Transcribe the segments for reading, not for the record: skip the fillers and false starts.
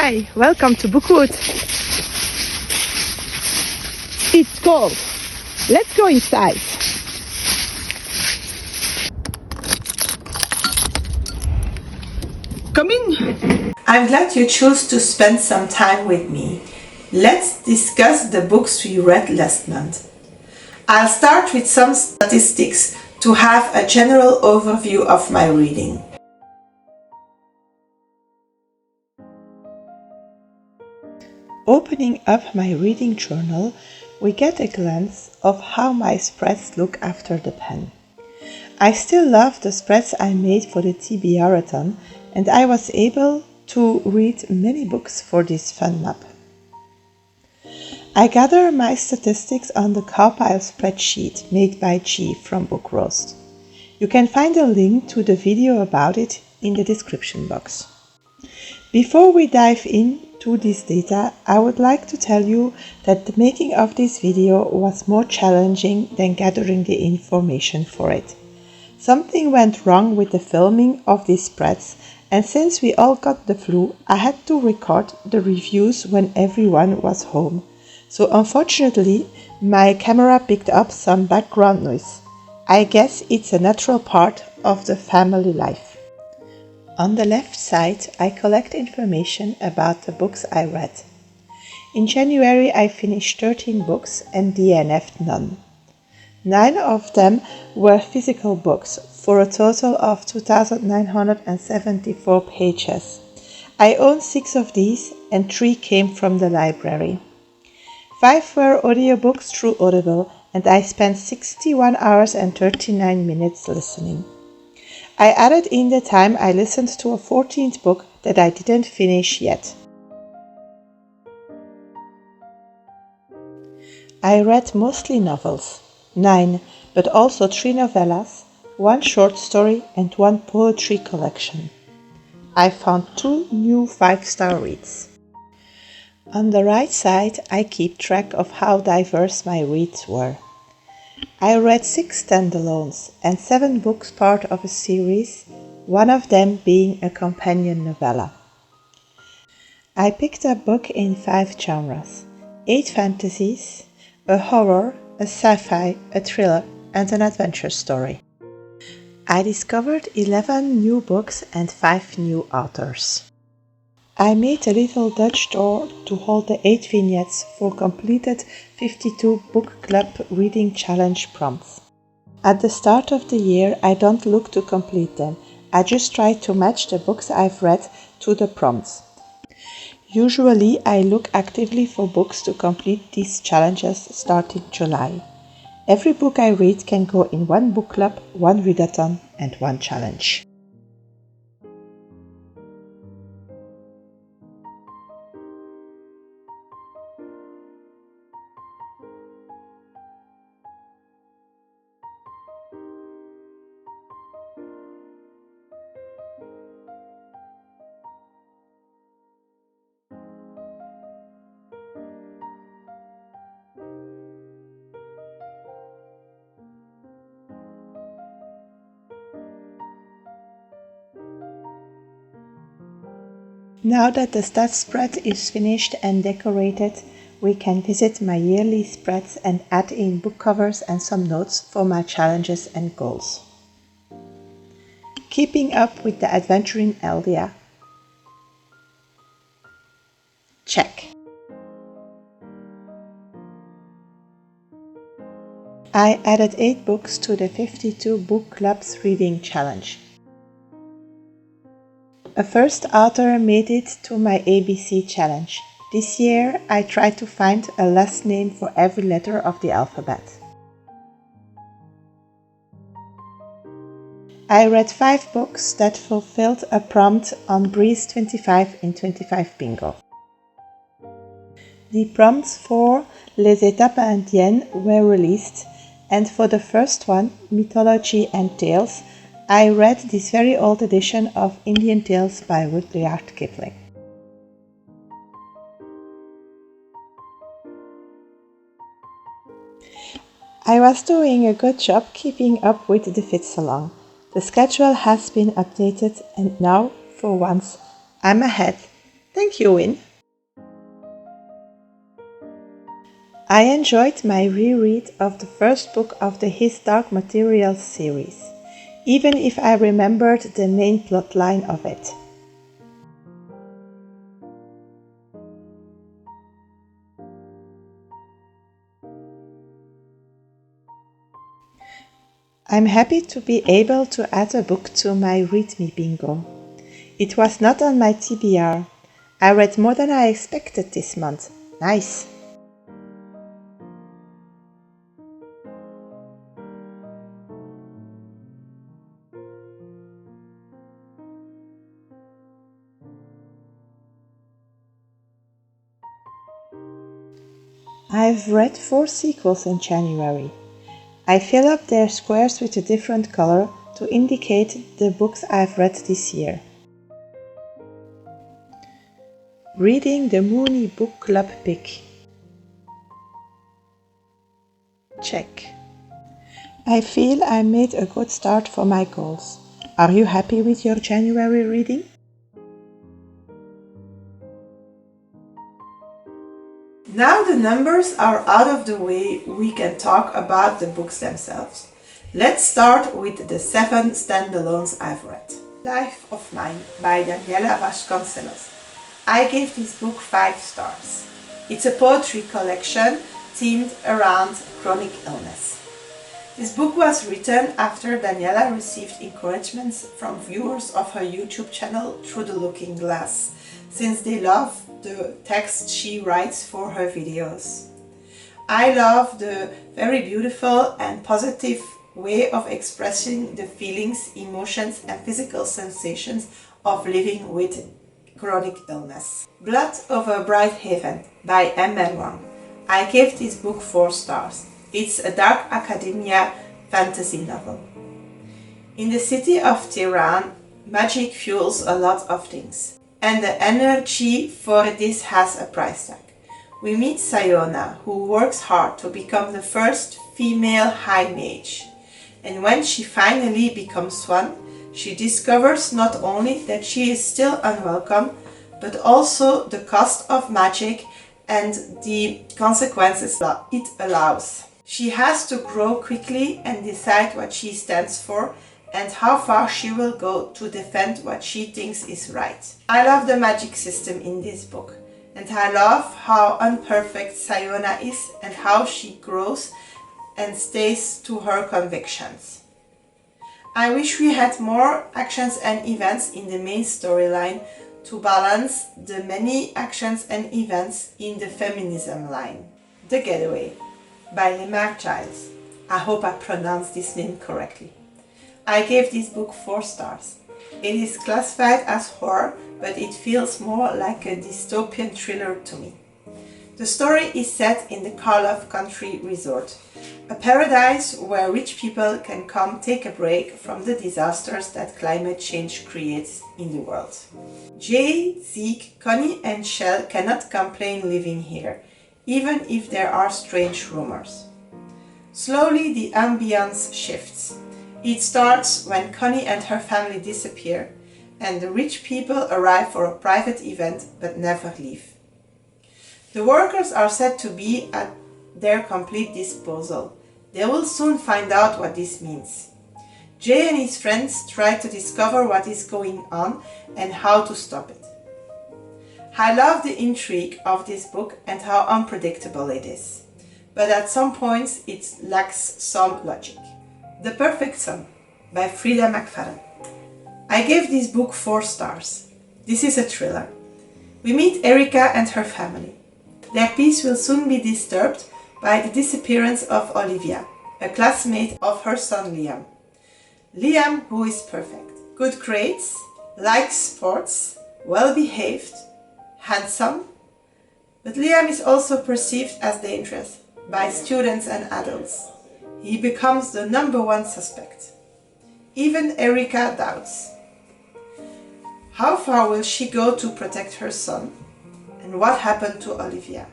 Hi, welcome to Bookwood. It's cold. Let's go inside. Come in. I'm glad you chose to spend some time with me. Let's discuss the books we read last month. I'll start with some statistics to have a general overview of my reading. Opening up my reading journal, we get a glance of how my spreads look after the pen. I still love the spreads I made for the TBR-athon, and I was able to read many books for this fun map. I gather my statistics on the Cawpile spreadsheet made by G from Bookroast. You can find a link to the video about it in the description box. Before we dive into this data, I would like to tell you that the making of this video was more challenging than gathering the information for it. Something went wrong with the filming of these spreads, and since we all got the flu, I had to record the reviews when everyone was home. So unfortunately, my camera picked up some background noise. I guess it's a natural part of the family life. On the left side, I collect information about the books I read. In January, I finished 13 books and DNF'd none. 9 of them were physical books, for a total of 2,974 pages. I own 6 of these, and 3 came from the library. 5 were audiobooks through Audible, and I spent 61 hours and 39 minutes listening. I added in the time I listened to a 14th book that I didn't finish yet. I read mostly novels, 9, but also 3 novellas, 1 short story and 1 poetry collection. I found 2 new 5-star reads. On the right side, I keep track of how diverse my reads were. I read 6 standalones and 7 books part of a series, one of them being a companion novella. I picked up books in 5 genres, 8 fantasies, a horror, a sci-fi, a thriller, and an adventure story. I discovered 11 new books and 5 new authors. I made a little Dutch door to hold the 8 vignettes for completed 52 book club reading challenge prompts. At the start of the year, I don't look to complete them. I just try to match the books I've read to the prompts. Usually, I look actively for books to complete these challenges starting July. Every book I read can go in 1 book club, 1 readathon, and 1 challenge. Now that the stats spread is finished and decorated, we can visit my yearly spreads and add in book covers and some notes for my challenges and goals. Keeping up with the adventure in Aeldia. Check. I added 8 books to the 52 book clubs reading challenge. A first author made it to my ABC challenge. This year I tried to find a last name for every letter of the alphabet. I read 5 books that fulfilled a prompt on Breeze 25 in 25 bingo. The prompts for Les étapes indiennes were released, and for the first one, Mythology and Tales, I read this very old edition of Indian Tales by Rudyard Kipling. I was doing a good job keeping up with the FitzAlong. The schedule has been updated and now, for once, I'm ahead Thank you, Win. I enjoyed my reread of the first book of the His Dark Materials series, even if I remembered the main plotline of it. I'm happy to be able to add a book to my Read Me bingo. It was not on my TBR. I read more than I expected this month. Nice! I've read 4 sequels in January. I fill up their squares with a different color to indicate the books I've read this year. Reading the Mooney Book Club pick. Check. I feel I made a good start for my goals. Are you happy with your January reading? Now the numbers are out of the way, we can talk about the books themselves. Let's start with the 7 standalones I've read. Life of Mine by Daniela Vasconcellos. I gave this book 5 stars. It's a poetry collection themed around chronic illness. This book was written after Daniela received encouragements from viewers of her YouTube channel Through the Looking Glass, since they love the text she writes for her videos. I love the very beautiful and positive way of expressing the feelings, emotions and physical sensations of living with chronic illness. Blood Over Bright Haven by ML Wang. I gave this book 4 stars. It's a dark academia fantasy novel. In the city of Tehran, magic fuels a lot of things, and the energy for this has a price tag. We meet Sayona, who works hard to become the first female high mage. And when she finally becomes one, she discovers not only that she is still unwelcome, but also the cost of magic and the consequences it allows. She has to grow quickly and decide what she stands for and how far she will go to defend what she thinks is right. I love the magic system in this book, and I love how imperfect Sayona is and how she grows and stays to her convictions. I wish we had more actions and events in the main storyline to balance the many actions and events in the feminism line. The Getaway by Lamar Giles. I hope I pronounced this name correctly. I gave this book 4 stars. It is classified as horror, but it feels more like a dystopian thriller to me. The story is set in the Karloff Country Resort, a paradise where rich people can come take a break from the disasters that climate change creates in the world. Jay, Zeke, Connie and Shell cannot complain living here, even if there are strange rumors. Slowly the ambience shifts. It starts when Connie and her family disappear, and the rich people arrive for a private event but never leave. The workers are said to be at their complete disposal. They will soon find out what this means. Jay and his friends try to discover what is going on and how to stop it. I love the intrigue of this book and how unpredictable it is, but at some points it lacks some logic. The Perfect Son by Freida McFadden. I gave this book 4 stars. This is a thriller. We meet Erica and her family. Their peace will soon be disturbed by the disappearance of Olivia, a classmate of her son Liam. Liam, who is perfect, good grades, likes sports, well-behaved, handsome, but Liam is also perceived as dangerous by students and adults. He becomes the #1 suspect. Even Erica doubts. How far will she go to protect her son? And what happened to Olivia?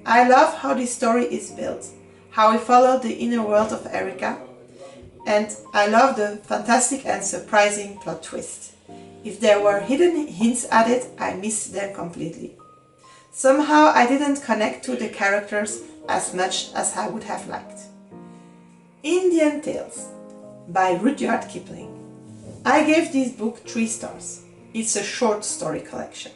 I love how this story is built, how we follow the inner world of Erica, and I love the fantastic and surprising plot twist. If there were hidden hints at it, I missed them completely. Somehow I didn't connect to the characters as much as I would have liked. Indian Tales by Rudyard Kipling. I gave this book 3 stars. It's a short story collection.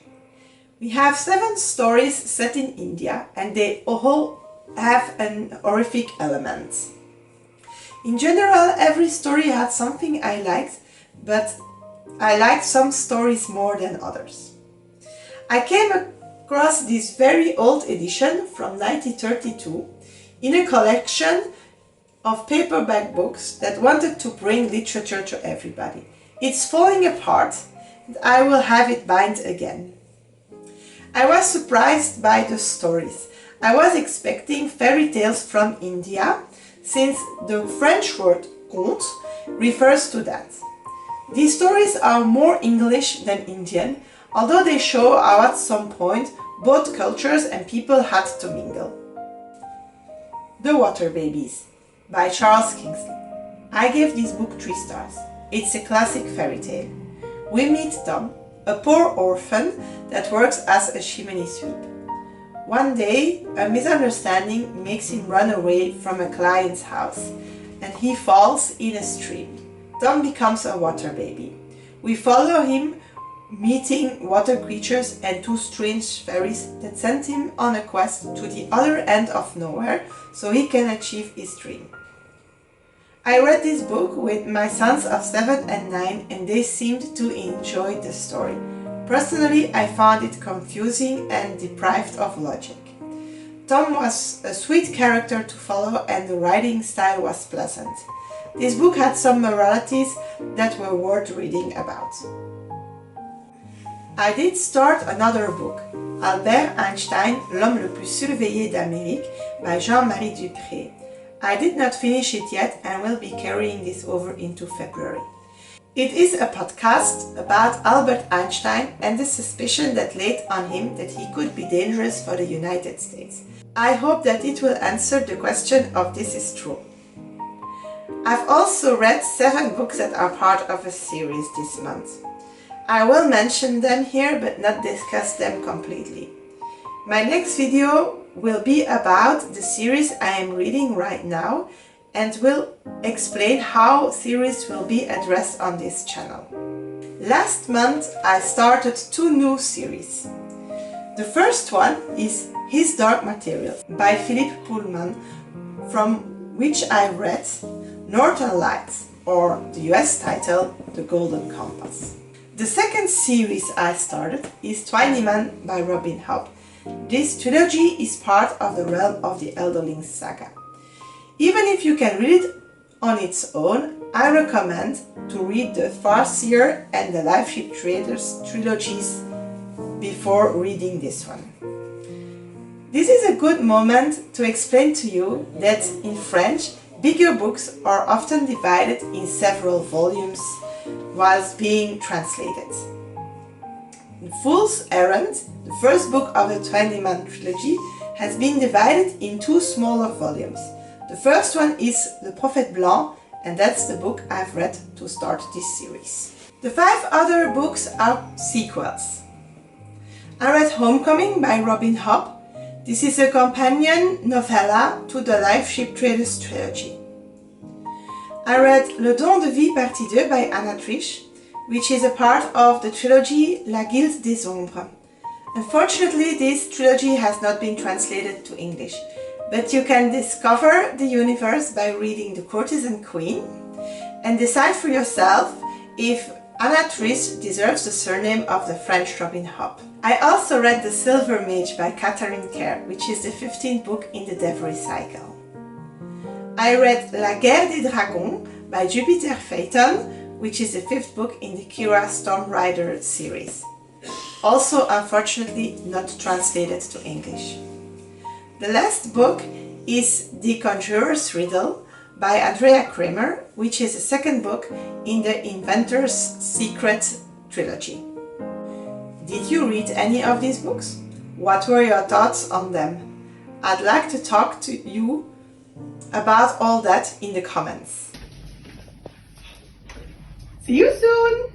We have 7 stories set in India and they all have an horrific element. In general, every story had something I liked, but I liked some stories more than others. I came across this very old edition from 1932 in a collection of paperback books that wanted to bring literature to everybody. It's falling apart and I will have it bind again. I was surprised by the stories. I was expecting fairy tales from India, since the French word conte refers to that. These stories are more English than Indian, although they show how at some point both cultures and people had to mingle. The Water Babies by Charles Kingsley. I gave this book 3 stars. It's a classic fairy tale. We meet Tom, a poor orphan that works as a chimney sweep. One day, a misunderstanding makes him run away from a client's house, and he falls in a stream. Tom becomes a water baby. We follow him, meeting water creatures and 2 strange fairies that send him on a quest to the other end of nowhere so he can achieve his dream. I read this book with my sons of 7 and 9 and they seemed to enjoy the story. Personally, I found it confusing and deprived of logic. Tom was a sweet character to follow and the writing style was pleasant. This book had some moralities that were worth reading about. I did start another book, Albert Einstein, L'homme le plus surveillé d'Amérique by Jean-Marie Duprez. I did not finish it yet and will be carrying this over into February. It is a podcast about Albert Einstein and the suspicion that laid on him that he could be dangerous for the United States. I hope that it will answer the question of this is true. I've also read 7 books that are part of a series this month. I will mention them here but not discuss them completely. My next video will be about the series I am reading right now and will explain how series will be addressed on this channel. Last month I started 2 new series. The first one is His Dark Materials by Philip Pullman, from which I read Northern Lights, or the US title The Golden Compass. The second series I started is Twineman by Robin Hobb. This trilogy is part of the realm of the Elderling saga. Even if you can read it on its own, I recommend to read the Farseer and the Life Ship Traders trilogies before reading this one. This is a good moment to explain to you that in French, bigger books are often divided in several volumes whilst being translated. The Fool's Errand, the first book of the Twenty-Man trilogy, has been divided in 2 smaller volumes. The first one is Le Prophète Blanc, and that's the book I've read to start this series. The 5 other books are sequels. I read Homecoming by Robin Hobb. This is a companion novella to the Life Ship Traders trilogy. I read Le Don de Vie Partie 2 by Anna Triss, which is a part of the trilogy La Guilde des Ombres. Unfortunately, this trilogy has not been translated to English, but you can discover the universe by reading The Courtesan Queen and decide for yourself if Anna Triss deserves the surname of the French Robin Hobb. I also read The Silver Mage by Katharine Kerr, which is the 15th book in the Devery cycle. I read La Guerre des Dragons by Jupiter Phaeton, which is the 5th book in the Kira Storm Rider series. Also, unfortunately, not translated to English. The last book is The Conjurer's Riddle by Andrea Cremer, which is the 2nd book in the Inventor's Secret trilogy. Did you read any of these books? What were your thoughts on them? I'd like to talk to you about all that in the comments. See you soon!